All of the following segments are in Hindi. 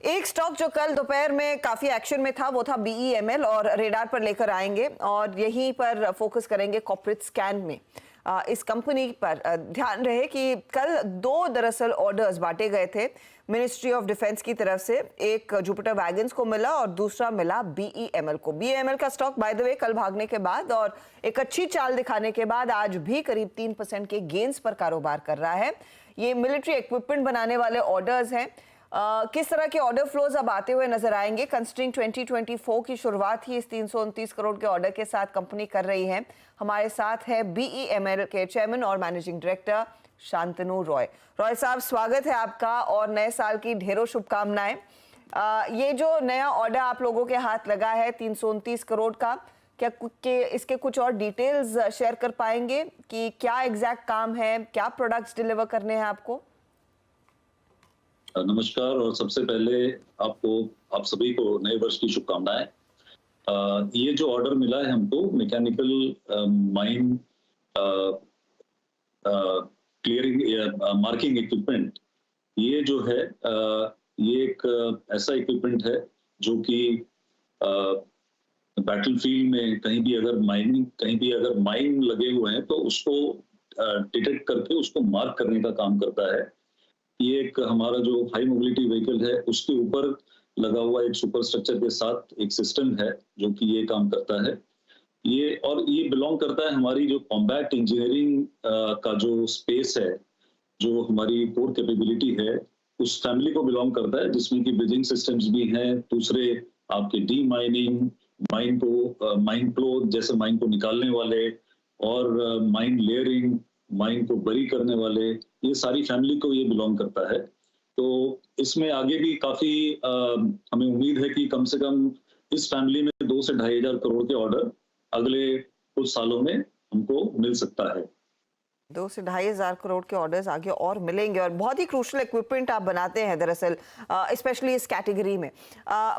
एक स्टॉक जो कल दोपहर में काफी एक्शन में था वो था BEML और रेडार पर लेकर आएंगे और यहीं पर फोकस करेंगे कॉर्पोरेट स्कैन में। इस कंपनी पर ध्यान रहे कि कल दो दरअसल ऑर्डर्स बांटे गए थे मिनिस्ट्री ऑफ डिफेंस की तरफ से। एक जुपिटर वैगन्स को मिला और दूसरा मिला BEML को। BEML का स्टॉक बाय द वे कल भागने के बाद और एक अच्छी चाल दिखाने के बाद आज भी करीब 3% के गेन्स पर कारोबार कर रहा है। ये मिलिट्री इक्विपमेंट बनाने वाले ऑर्डर्स हैं। किस तरह के ऑर्डर फ्लोज अब आते हुए नजर आएंगे? कंसिडरिंग 2024 की शुरुआत ही इस 329 करोड़ के ऑर्डर के साथ कंपनी कर रही है। हमारे साथ है BEML के चेयरमैन और मैनेजिंग डायरेक्टर शांतनु रॉय। रॉय साहब, स्वागत है आपका और नए साल की ढेरों शुभकामनाएं। ये जो नया ऑर्डर आप लोगों के हाथ लगा है 329 करोड़ का, क्या इसके कुछ और डिटेल्स शेयर कर पाएंगे कि क्या एग्जैक्ट काम है, क्या प्रोडक्ट्स डिलीवर करने हैं आपको? नमस्कार और सबसे पहले आप सभी को नए वर्ष की शुभकामनाएं। ये जो ऑर्डर मिला है हमको mechanical mine clearing marking equipment, ये जो है ये एक ऐसा इक्विपमेंट है जो कि बैटलफील्ड में कहीं भी अगर माइन लगे हुए हैं तो उसको डिटेक्ट करके उसको मार्क करने का काम करता है। ये एक हमारा जो हाई मोबिलिटी व्हीकल है उसके ऊपर लगा हुआ एक सुपर स्ट्रक्चर के साथ एक सिस्टम है जो कि ये काम करता है। ये बिलोंग करता है हमारी जो कॉम्बैट इंजीनियरिंग का जो स्पेस है, जो हमारी कोर कैपेबिलिटी है, उस फैमिली को बिलोंग करता है, जिसमें कि ब्रिजिंग सिस्टम्स भी हैं, दूसरे आपके डी माइनिंग, माइन फ्लो जैसे माइन को निकालने वाले और माइन लेयरिंग, माइन को बरी करने वाले, ये सारी फैमिली को ये बिलोंग करता है। तो इसमें आगे भी काफी हमें उम्मीद है कि कम से कम इस फैमिली में 2 से 2,500 करोड़ के ऑर्डर अगले कुछ सालों में हमको मिल सकता है। 2 से 2,500 करोड़ के ऑर्डर्स आगे और मिलेंगे और बहुत ही क्रूशल इक्विपमेंट आप बनाते हैं दरअसल, स्पेशली इस कैटेगरी में।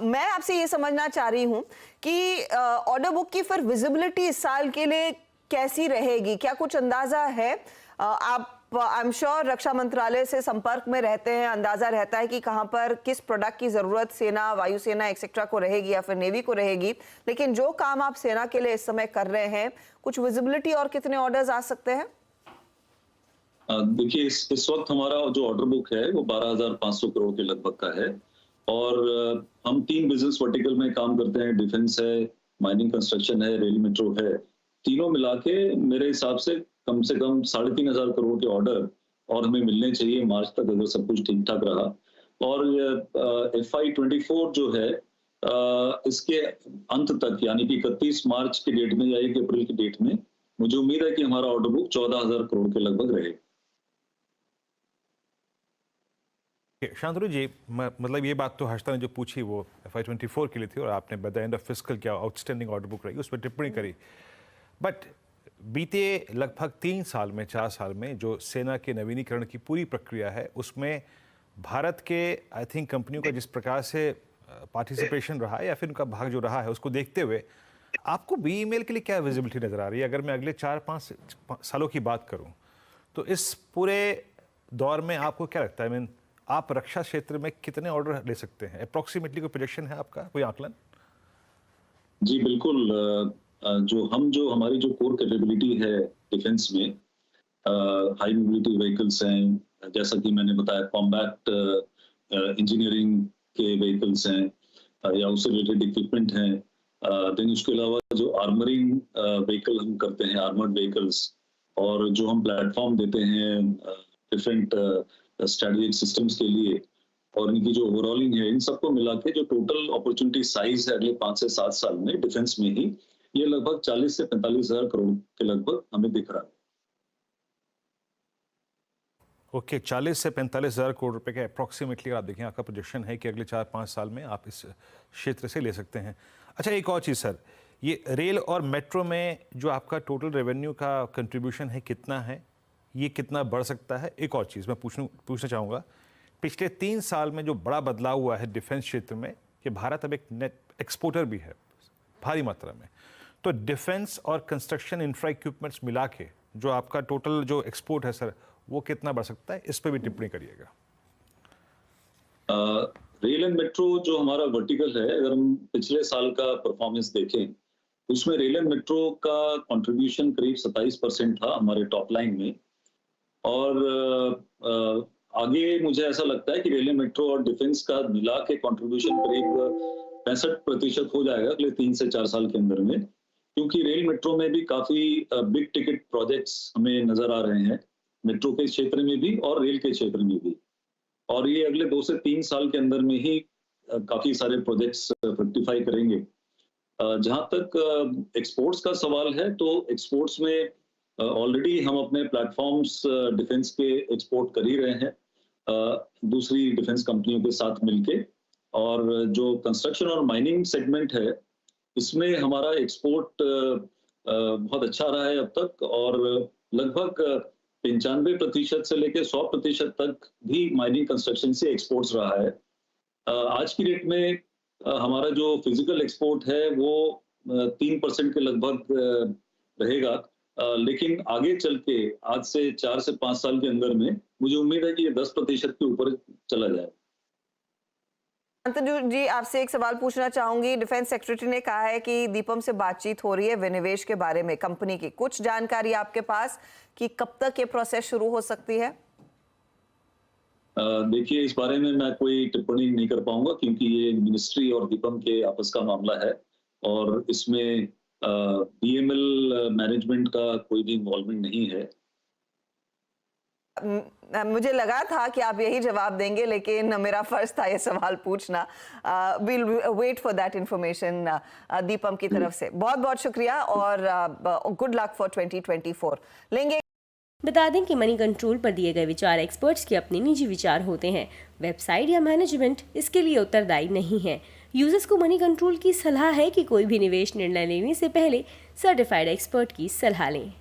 मैं आपसे ये समझना चाह रही हूँ कि ऑर्डर बुक की फिर विजिबिलिटी इस साल के लिए कैसी रहेगी? क्या कुछ अंदाजा है? आप आई एम श्योर रक्षा मंत्रालय से संपर्क में रहते हैं, अंदाजा रहता है कि कहां पर किस प्रोडक्ट की जरूरत सेना, वायुसेना एक्सेट्रा को रहेगी या फिर नेवी को रहेगी, लेकिन जो काम आप सेना के लिए इस समय कर रहे हैं, कुछ विजिबिलिटी और कितने ऑर्डर्स आ सकते हैं? देखिए, इस वक्त हमारा जो ऑर्डर बुक है वो 12,500 करोड़ के लगभग का है और हम 3 बिजनेस वर्टिकल में काम करते हैं। डिफेंस है, माइनिंग कंस्ट्रक्शन है, रेल मेट्रो है। तीनों मिला के मेरे हिसाब से कम 3,500 करोड़ के ऑर्डर और हमें मिलने चाहिए मार्च तक, अगर सब कुछ ठीक ठाक रहा। और FY24 जो है इसके अंत तक, यानी कि 31 मार्च के डेट में या 1 अप्रैल की डेट में मुझे उम्मीद है कि हमारा ऑर्डर बुक 14,000 करोड़ के लगभग रहे। शांतनु जी, मतलब ये बात तो हर्षिता ने जो पूछी वो FY24 के लिए थी और आपने by the end of fiscal क्या आउटस्टैंडिंग ऑर्डर बुक रही उस पर टिप्पणी करी। बट बीते लगभग 3 साल में 4 साल में जो सेना के नवीनीकरण की पूरी प्रक्रिया है उसमें भारत के आई थिंक कंपनियों का जिस प्रकार से पार्टिसिपेशन रहा है या फिर उनका भाग जो रहा है उसको देखते हुए आपको BEML के लिए क्या विजिबिलिटी नज़र आ रही है? अगर मैं अगले 4-5 सालों की बात करूं तो इस पूरे दौर में आपको क्या लगता है? आप रक्षा क्षेत्र में कितने ऑर्डर ले सकते हैं? अप्रोक्सीमेटली कोई प्रोजेक्शन है आपका, कोई आकलन? जी बिल्कुल। जो हमारी जो कोर कैपेबिलिटी है डिफेंस में, हाई मोबिलिटी व्हीकल्स हैं, जैसा कि मैंने बताया कॉम्बैट इंजीनियरिंग के व्हीकल्स हैं या उससे रिलेटेड इक्विपमेंट हैं। देन उसके अलावा जो आर्मरिंग व्हीकल हम करते हैं, आर्मर्ड व्हीकल्स, और जो हम प्लेटफॉर्म देते हैं डिफरेंट स्ट्रेटेजिक सिस्टम्स के लिए, और इनकी जो ओवरऑलिंग है, इन सबको मिला के जो टोटल अपॉर्चुनिटी साइज है अगले 5 से 7 साल में डिफेंस में ही, ये लगभग 40 से 45,000 करोड़ के लगभग हमें दिख रहा है। ओके, 40 से 45,000 करोड़ रुपए के अप्रॉक्सीमेटली आप देखें आपका प्रोजेक्शन है कि अगले 4-5 साल में आप इस क्षेत्र से ले सकते हैं। अच्छा, एक और चीज़ सर, ये रेल और मेट्रो में जो आपका टोटल रेवेन्यू का कंट्रीब्यूशन है कितना है, ये कितना बढ़ सकता है? एक और चीज़ मैं पूछना चाहूँगा, पिछले 3 साल में जो बड़ा बदलाव हुआ है डिफेंस क्षेत्र में कि भारत अब एक नेट एक्सपोर्टर भी है भारी मात्रा में, तो डिफेंस और कंस्ट्रक्शन इंफ्रा इक्विपमेंट्स मिला के जो आपका टोटल जो एक्सपोर्ट है सर, वो कितना बढ़ सकता है? इस पर भी टिप्पणी करिएगा। रेल एंड मेट्रो जो हमारा वर्टिकल है, अगर हम पिछले साल का परफॉर्मेंस देखें, उसमें रेल एंड मेट्रो का कंट्रीब्यूशन करीब 27% था हमारे टॉप लाइन में। और आगे मुझे ऐसा लगता है कि रेल एंड मेट्रो और डिफेंस का मिला के कंट्रीब्यूशन करीब 65% हो जाएगा अगले 3 से 4 साल के अंदर में, क्योंकि रेल मेट्रो में भी काफी बिग टिकट प्रोजेक्ट्स हमें नजर आ रहे हैं, मेट्रो के क्षेत्र में भी और रेल के क्षेत्र में भी। और ये अगले 2 से 3 साल के अंदर में ही काफी सारे प्रोजेक्ट्स फ्रक्टिफाई करेंगे। जहां तक एक्सपोर्ट्स का सवाल है, तो एक्सपोर्ट्स में ऑलरेडी हम अपने प्लेटफॉर्म्स डिफेंस के एक्सपोर्ट कर ही रहे हैं दूसरी डिफेंस कंपनियों के साथ मिलके। और जो कंस्ट्रक्शन और माइनिंग सेगमेंट है, इसमें हमारा एक्सपोर्ट बहुत अच्छा रहा है अब तक, और लगभग 95% से लेकर 100% तक भी माइनिंग कंस्ट्रक्शन से एक्सपोर्ट्स रहा है। आज की डेट में हमारा जो फिजिकल एक्सपोर्ट है वो 3% के लगभग रहेगा, लेकिन आगे चल के आज से 4 से 5 साल के अंदर में मुझे उम्मीद है कि ये 10% के ऊपर चला जाए। शांतनु जी, आपसे एक सवाल पूछना चाहूंगी। डिफेंस सेक्रेटरी ने कहा है कि दीपम से बातचीत हो रही है विनिवेश के बारे में कंपनी की। कुछ जानकारी आपके पास कि कब तक ये प्रोसेस शुरू हो सकती है? देखिए, इस बारे में मैं कोई टिप्पणी नहीं कर पाऊंगा, क्योंकि ये मिनिस्ट्री और दीपम के आपस का मामला है और इसमें बीएमएल मैनेजमेंट का कोई भी इन्वॉल्वमेंट नहीं है। मुझे लगा था कि आप यही जवाब देंगे, लेकिन मेरा फर्ज था ये सवाल पूछना। Will wait for that information Deepam की तरफ से। बहुत बहुत शुक्रिया और गुड लक फॉर 2024। लेंगे। बता दें कि मनी कंट्रोल पर दिए गए विचार एक्सपर्ट्स के अपने निजी विचार होते हैं। वेबसाइट या मैनेजमेंट इसके लिए उत्तरदायी नहीं है। यूजर्स को मनी कंट्रोल की सलाह है कि कोई भी निवेश निर्णय लेने से पहले सर्टिफाइड एक्सपर्ट की सलाह लें।